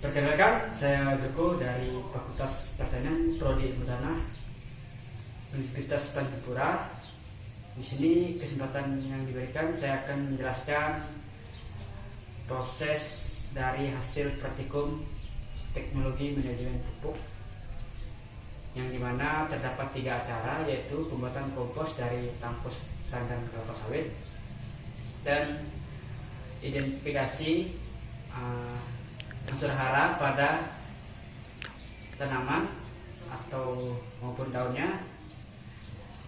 Perkenalkan, saya Joko dari Fakultas Pertanian Prodi Ilmu Tanah Universitas Tanjung. Di sini kesempatan yang diberikan saya akan menjelaskan proses dari hasil praktikum teknologi manajemen pupuk, yang dimana terdapat 3 acara, yaitu pembuatan kompos dari tangkos tandan kelapa sawit dan identifikasi unsur hara pada tanaman atau maupun daunnya.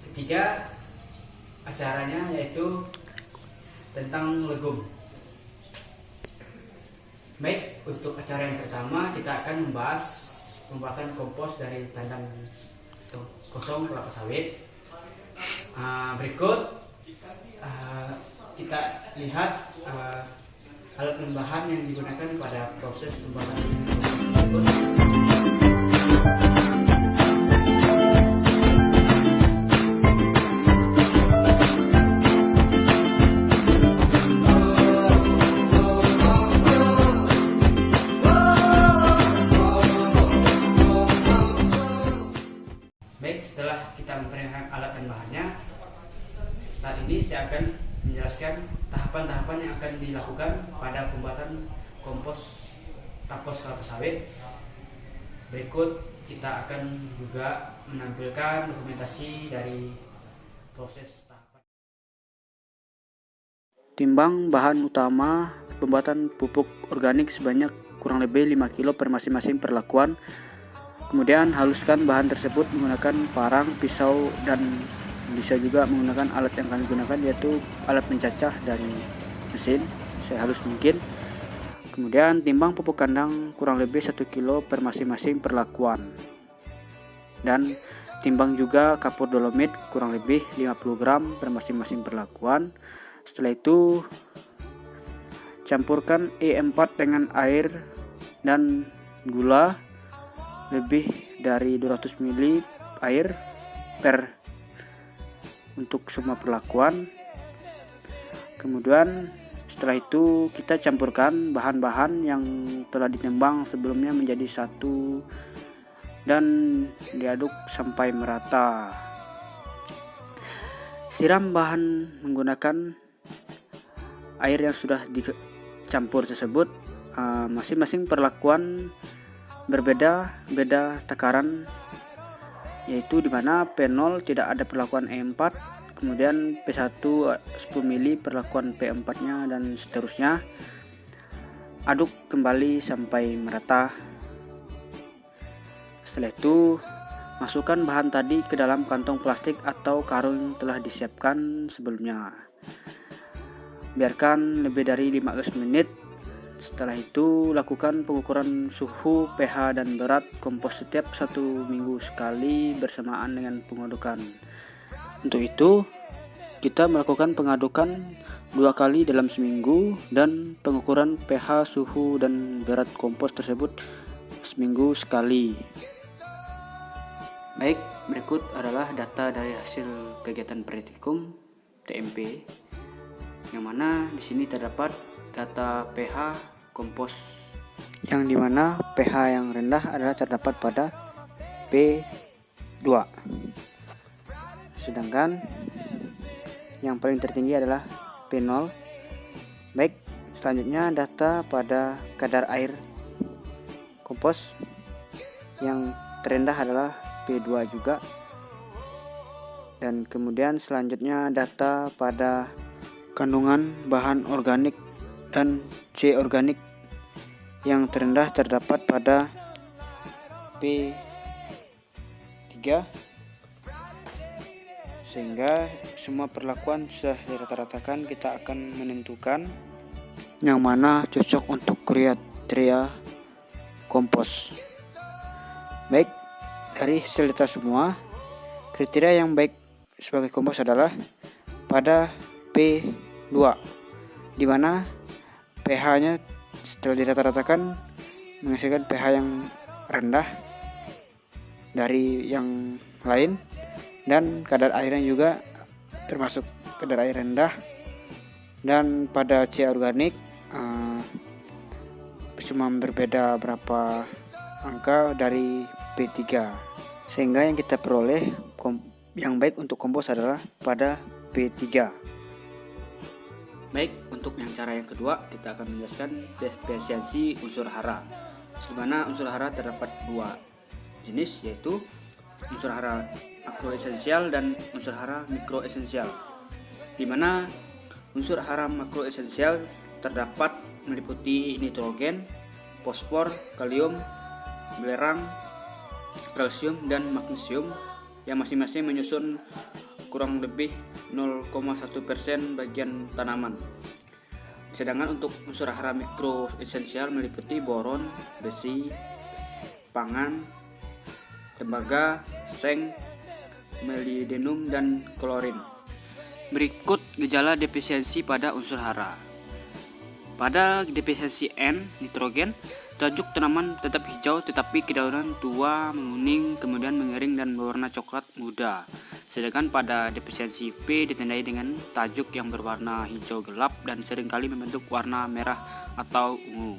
Ketiga acaranya yaitu tentang legum. Baik, untuk acara yang pertama kita akan membahas pembuatan kompos dari tandan kosong kelapa sawit. Berikut kita lihat alat bahan yang digunakan pada proses pembuatan tersebut. Baik, setelah kita memperlihatkan alat dan bahannya, saat ini saya akan menjelaskan tahapan-tahapan yang akan dilakukan pada pembuatan kompos tangkos kelapa sawit. Berikut kita akan juga menampilkan dokumentasi dari proses tahapan. Timbang bahan utama pembuatan pupuk organik sebanyak kurang lebih 5 kg per masing-masing perlakuan. Kemudian haluskan bahan tersebut menggunakan parang, pisau, dan bisa juga menggunakan alat yang kami gunakan, yaitu alat pencacah dari mesin sehalus mungkin. Kemudian timbang pupuk kandang kurang lebih 1 kg per masing-masing perlakuan, dan timbang juga kapur dolomit kurang lebih 50 gram per masing-masing perlakuan. Setelah itu campurkan E4 dengan air dan gula lebih dari 200 ml air per untuk semua perlakuan. Kemudian setelah itu kita campurkan bahan-bahan yang telah ditimbang sebelumnya menjadi satu dan diaduk sampai merata. Siram bahan menggunakan air yang sudah dicampur tersebut. Masing-masing perlakuan berbeda takaran, yaitu dimana P0 tidak ada perlakuan E4, kemudian P1 10 ml perlakuan P4 nya, dan seterusnya. Aduk kembali sampai merata. Setelah itu masukkan bahan tadi ke dalam kantong plastik atau karung yang telah disiapkan sebelumnya. Biarkan lebih dari 15 menit. Setelah itu lakukan pengukuran suhu, pH, dan berat kompos setiap 1 minggu sekali bersamaan dengan pengadukan. Untuk itu kita melakukan pengadukan 2 kali dalam seminggu, dan pengukuran pH, suhu, dan berat kompos tersebut seminggu sekali. Baik, berikut adalah data dari hasil kegiatan praktikum TMP, yang mana di sini terdapat data pH kompos, yang dimana pH yang rendah adalah terdapat pada P2, sedangkan yang paling tertinggi adalah P0. Baik, selanjutnya data pada kadar air kompos, yang terendah adalah P2 juga. Dan kemudian selanjutnya data pada kandungan bahan organik dan C organik, yang terendah terdapat pada P3, sehingga semua perlakuan sudah dirata-ratakan. Kita akan menentukan yang mana cocok untuk kriteria kompos. Baik, dari hasil data semua, kriteria yang baik sebagai kompos adalah pada P2, di mana pH-nya setelah dirata-ratakan menghasilkan pH yang rendah dari yang lain, dan kadar airnya juga termasuk kadar air rendah. Dan pada C organik cuma berbeda berapa angka dari P3, sehingga yang kita peroleh yang baik untuk kompos adalah pada P3. Baik, untuk yang cara yang kedua kita akan menjelaskan diferensiasi unsur hara, di mana unsur hara terdapat dua jenis, yaitu unsur hara makroesensial dan unsur hara mikroesensial, di mana unsur hara makroesensial terdapat meliputi nitrogen, fosfor, kalium, belerang, kalsium, dan magnesium yang masing-masing menyusun kurang lebih 0,1% bagian tanaman. Sedangkan untuk unsur hara mikroesensial meliputi boron, besi, pangan, tembaga, seng, molybdenum, dan klorin. Berikut gejala defisiensi pada unsur hara. Pada defisiensi N, nitrogen, tajuk tanaman tetap hijau tetapi kedaunan tua, menguning, kemudian mengering dan berwarna coklat muda. Sedangkan pada defisiensi P ditandai dengan tajuk yang berwarna hijau gelap dan seringkali membentuk warna merah atau ungu.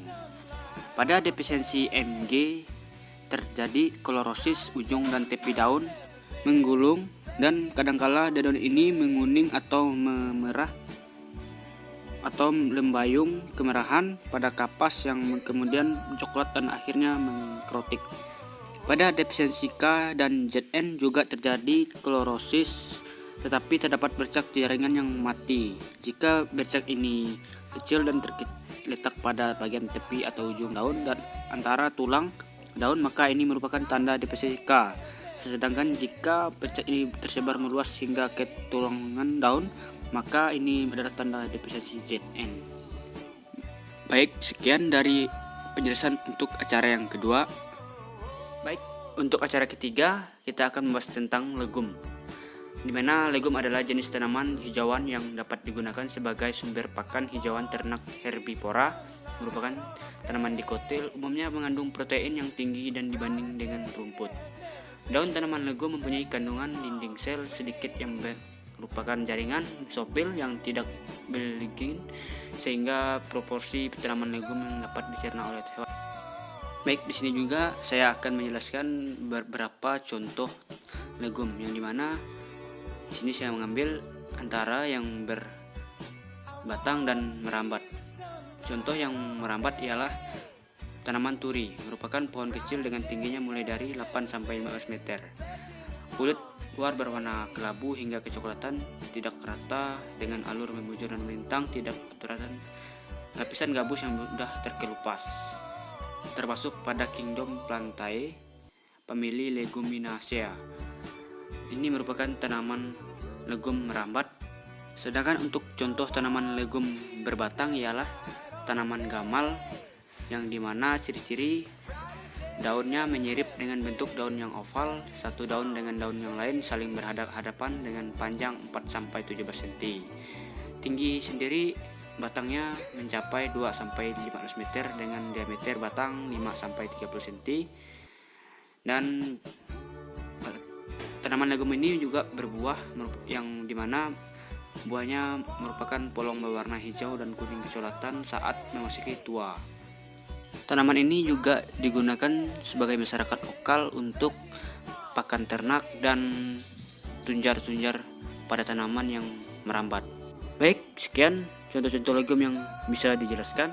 Pada defisiensi Mg terjadi klorosis ujung dan tepi daun, menggulung, dan kadangkala daun ini menguning atau memerah atau lembayung kemerahan pada kapas yang kemudian coklat dan akhirnya mengkrotik. Pada defisiensi K dan Zn juga terjadi klorosis tetapi terdapat bercak jaringan yang mati. Jika bercak ini kecil dan terletak pada bagian tepi atau ujung daun dan antara tulang daun, maka ini merupakan tanda defisiensi K. Sedangkan jika bercak ini tersebar meluas hingga ke tulangan daun, maka ini adalah tanda defisiensi Zn. Baik, sekian dari penjelasan untuk acara yang kedua. Baik, untuk acara ketiga kita akan membahas tentang legum, di mana legum adalah jenis tanaman hijauan yang dapat digunakan sebagai sumber pakan hijauan ternak herbivora. Merupakan tanaman dikotil, umumnya mengandung protein yang tinggi dan dibanding dengan rumput. Daun tanaman legum mempunyai kandungan dinding sel sedikit yang merupakan jaringan mesofil yang tidak berligin, sehingga proporsi tanaman legum yang dapat dicerna oleh hewan. Baik, di sini juga saya akan menjelaskan beberapa contoh legum yang dimana di sini saya mengambil antara yang berbatang dan merambat. Contoh yang merambat ialah tanaman turi, merupakan pohon kecil dengan tingginya mulai dari 8-15 meter. Kulit luar berwarna kelabu hingga kecoklatan, tidak rata dengan alur membujur dan melintang, tidak aturan, lapisan gabus yang mudah terkelupas. Termasuk pada kingdom Plantae, famili Leguminaceae. Ini merupakan tanaman legum merambat. Sedangkan untuk contoh tanaman legum berbatang ialah tanaman gamal, yang dimana ciri-ciri daunnya menyirip dengan bentuk daun yang oval, satu daun dengan daun yang lain saling berhadapan dengan panjang 4-17 cm. Tinggi sendiri batangnya mencapai 2-15 meter dengan diameter batang 5-30 cm. Dan tanaman legum ini juga berbuah yang dimana buahnya merupakan polong berwarna hijau dan kuning kecoklatan saat memasuki tua. Tanaman ini juga digunakan sebagai masyarakat lokal untuk pakan ternak dan tunjar-tunjar pada tanaman yang merambat. Baik, sekian contoh-contoh legum yang bisa dijelaskan.